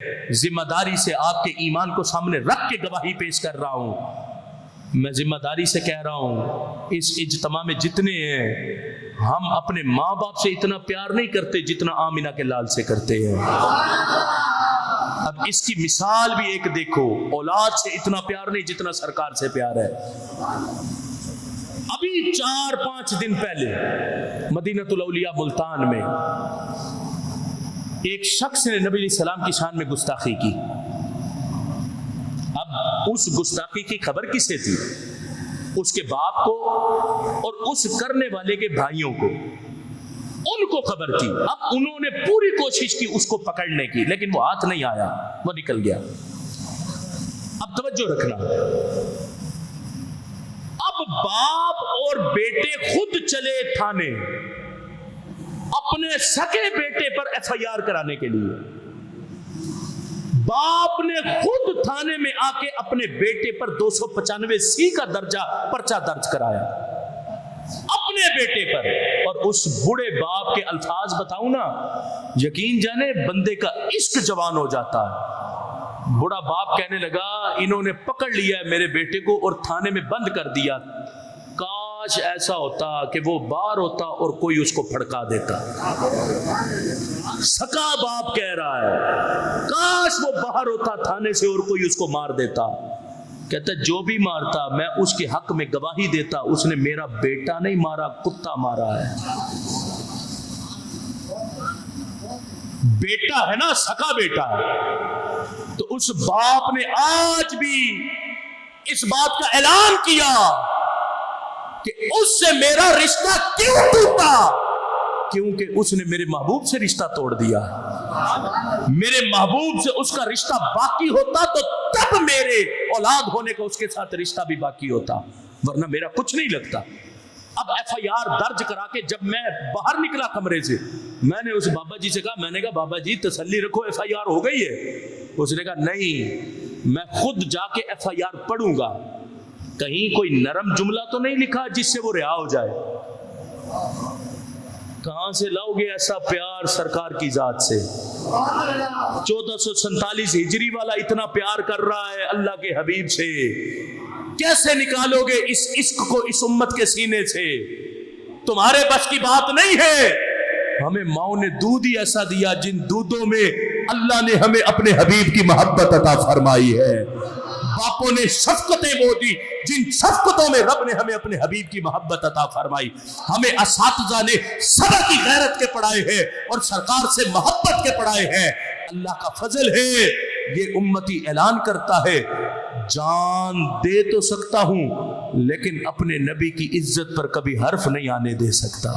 ذمہ داری سے آپ کے ایمان کو سامنے رکھ کے گواہی پیش کر رہا ہوں. میں ذمہ داری سے کہہ رہا ہوں اس اجتماع میں جتنے ہیں ہم اپنے ماں باپ سے اتنا پیار نہیں کرتے جتنا آمینہ کے لال سے کرتے ہیں. اب اس کی مثال بھی ایک دیکھو, اولاد سے اتنا پیار نہیں جتنا سرکار سے پیار ہے. ابھی 4-5 دن پہلے مدینۃ الاولیاء ملتان میں ایک شخص نے نبی علیہ السلام کی شان میں گستاخی کی. اب اس گستاخی کی خبر کسے تھی؟ اس کے باپ کو اور اس کرنے والے کے بھائیوں کو, ان کو خبر تھی. اب انہوں نے پوری کوشش کی اس کو پکڑنے کی, لیکن وہ ہاتھ نہیں آیا, وہ نکل گیا. اب توجہ رکھنا, اب باپ اور بیٹے خود چلے تھانے اپنے سکے بیٹے پر ایف آئی آر کرانے کے لیے. باپ نے خود تھانے میں آ کے اپنے بیٹے پر 295C کا پرچہ درج کرایا اپنے بیٹے پر. اور اس بوڑھے باپ کے الفاظ بتاؤں نا, یقین جانے بندے کا عشق جوان ہو جاتا ہے. بوڑھا باپ کہنے لگا انہوں نے پکڑ لیا ہے میرے بیٹے کو اور تھانے میں بند کر دیا, کاش ایسا ہوتا کہ وہ باہر ہوتا اور کوئی اس کو پھڑکا دیتا. سکا باپ کہہ رہا ہے کاش وہ باہر ہوتا تھانے سے اور کوئی اس کو مار دیتا. کہتا ہے جو بھی مارتا میں اس کے حق میں گواہی دیتا, اس نے میرا بیٹا نہیں مارا, کتا مارا ہے. بیٹا ہے نا, سکا بیٹا ہے. تو اس باپ نے آج بھی اس بات کا اعلان کیا کہ اس سے میرا رشتہ کیوں ٹوٹا, کیونکہ اس نے میرے محبوب سے رشتہ توڑ دیا. میرے محبوب سے اس کا رشتہ باقی ہوتا تو تب میرے اولاد ہونے کا اس کے ساتھ رشتہ بھی باقی ہوتا, ورنہ میرا کچھ نہیں لگتا. اب ایف آئی آر درج کرا کے جب میں باہر نکلا کمرے سے, میں نے اس بابا جی سے کہا, میں نے کہا بابا جی تسلی رکھو ایف آئی آر ہو گئی ہے. اس نے کہا نہیں, میں خود جا کے ایف آئی آر پڑھوں گا, کہیں کوئی نرم جملہ تو نہیں لکھا جس سے وہ رہا ہو جائے. کہاں سے لاؤ گے ایسا پیار سرکار کی ذات سے؟ 1447 ہجری والا اتنا پیار کر رہا ہے اللہ کے حبیب سے, کیسے نکالو گے اس عشق کو اس امت کے سینے سے؟ تمہارے بس کی بات نہیں ہے. ہمیں ماؤں نے دودھ ہی ایسا دیا جن دودھوں میں اللہ نے ہمیں اپنے حبیب کی محبت عطا فرمائی ہے. باپوں نے شفقتیں وہ دی جن شفقتوں میں رب نے ہمیں اپنے حبیب کی محبت عطا فرمائی. ہمیں اساتذہ نے صبر کی غیرت کے پڑھائے ہیں اور سرکار سے محبت کے پڑھائے ہیں. اللہ کا فضل ہے, یہ امتی اعلان کرتا ہے جان دے تو سکتا ہوں لیکن اپنے نبی کی عزت پر کبھی حرف نہیں آنے دے سکتا.